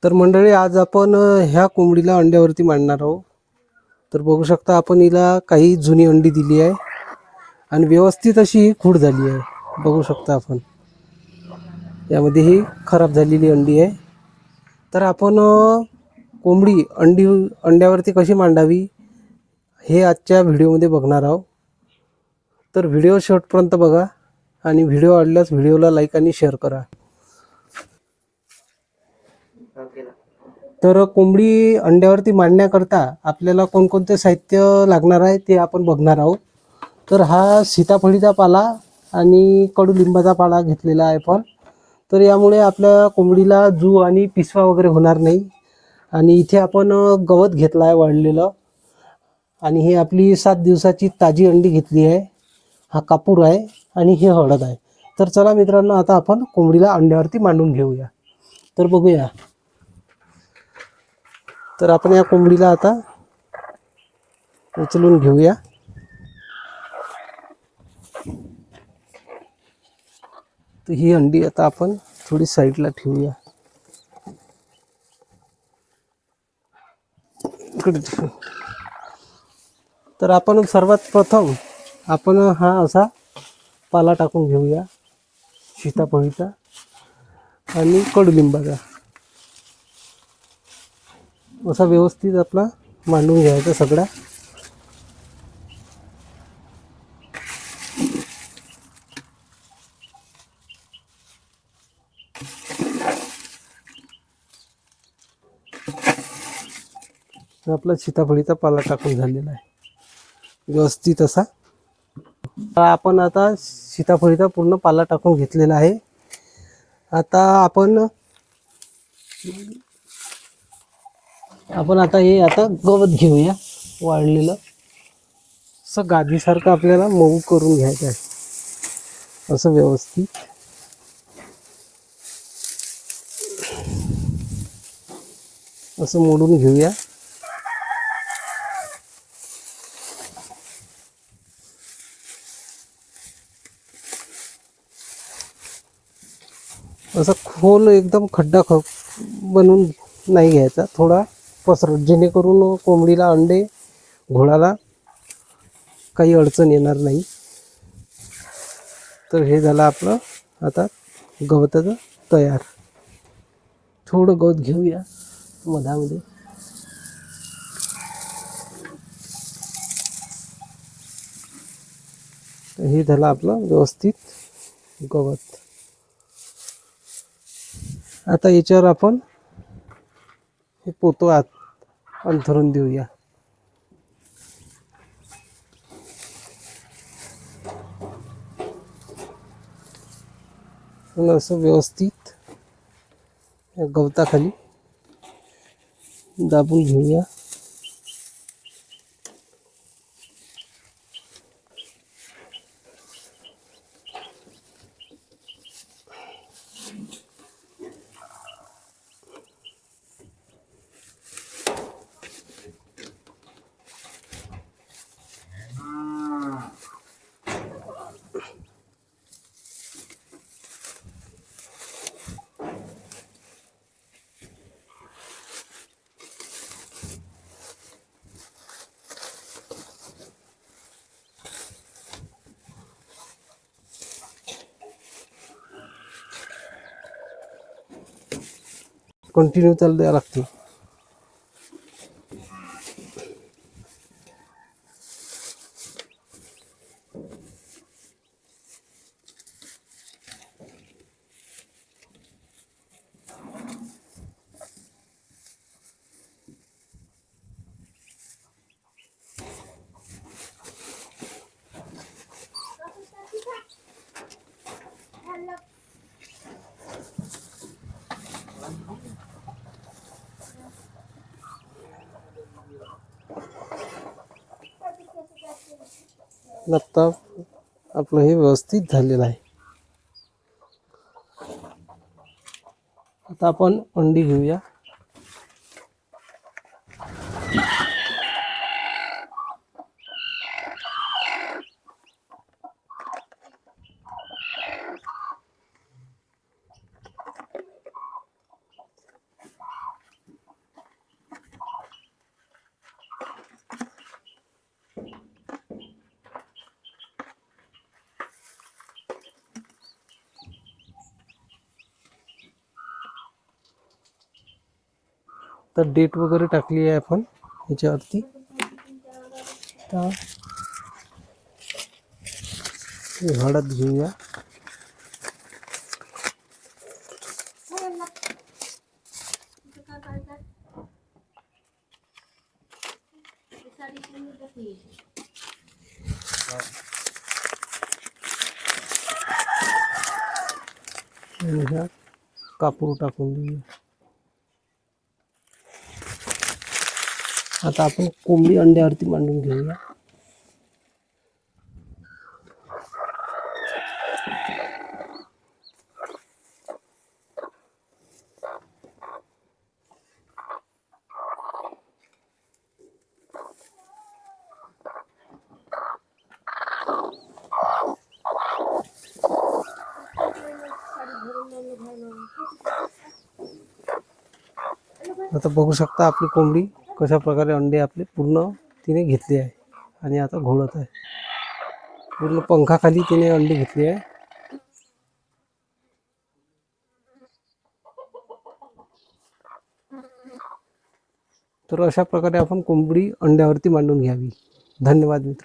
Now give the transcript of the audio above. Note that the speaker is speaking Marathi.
तर मंडळी, आज आपण ह्या कोंबडीला अंड्यावरती मांडणार आहोत. तर बघू शकता आपण हिला काही जुनी अंडी दिली आहे आणि व्यवस्थित अशी खूड झाली आहे. बघू शकता आपण यामध्ये ही खराब झालेली अंडी आहे. तर आपण कोंबडी अंड्यावरती कशी मांडावी हे आजच्या व्हिडिओमध्ये बघणार आहोत. तर व्हिडिओ शेवटपर्यंत बघा आणि व्हिडिओ आवडल्यास व्हिडिओला लाईक आणि शेअर करा. तर कोंबडी अंड्यावरती मांडण्याकरता आपल्याला कोणकोणते साहित्य लागणार आहे ते आपण बघणार आहोत. तर हा सीताफळीचा पाला आणि कडुलिंबाचा पाला घेतलेला आहे आपण. तर यामुळे आपल्या कोंबडीला जू आणि पिसवा वगैरे होणार नाही. आणि इथे आपण गवत घेतला आहे वाळलेलं, आणि ही आपली 7 दिवसाची ताजी अंडी घेतली आहे. हा कापूर आहे आणि हे हळद आहे. तर चला मित्रांनो, आता आपण कोंबडीला अंड्यावरती मांडून घेऊया. तर बघूया. तर आपण या कोंबडीला आता उचलून घेऊया. तर ही अंडी आता आपण थोडी साईडला ठेवूया. इकडे ठेवू. तर आपण सर्वात प्रथम आपण हा असा पाला टाकून घेऊया, सीताफळीचा आणि कडुलिंबाचा. असा व्यवस्थित आपला मांडून घ्यायचा सगळा. आपला सीताफळीचा पाला टाकून झालेला आहे व्यवस्थित असा. आपण आता सीताफळीचा पूर्ण पाला टाकून घेतलेला आहे. आता आपण आता गवत घेऊया वाळलेलं. असं गादीसारखं आपल्याला मऊ करून घ्यायचं आहे. असं व्यवस्थित असं मोडून घेऊया. असं खोल एकदम खड्डा बनवून नाही घ्यायचा, थोडा पसरट, जेणेकरून कोंबडीला अंडे घोळाला काही अडचण येणार नाही. तर हे झालं आपलं आता गवताचं तयार. थोडं गवत घेऊया मधामध्ये. हे झालं आपलं व्यवस्थित गवत. आता याच्यावर आपण हे पोतं आत अंथरून देऊया. असं व्यवस्थित गवताखाली दाबून घेऊया. कंटिन्यू चालू द्यावं लागते. आता आपलं हे व्यवस्थित झालेलं आहे. आता आपण अंडी घेऊया. तर डेट वगैरे टाकली आहे आपण याच्यावरती. तर हळद घेऊया. आणि ह्या कापूर टाकून देऊया. आता आपण कोंबडी अंड्यावरती मांडून घेऊया. आता बघू शकता आपली कोंबडी कशा प्रकारे अंडे आपले पूर्ण तिने घेतले आहे आणि आता घोळत आहे. पूर्ण पंखाखाली तिने अंडे घेतले आहे. तर अशा प्रकारे आपण कोंबडी अंड्यावरती मांडून घ्यावी. धन्यवाद मित्रांनो.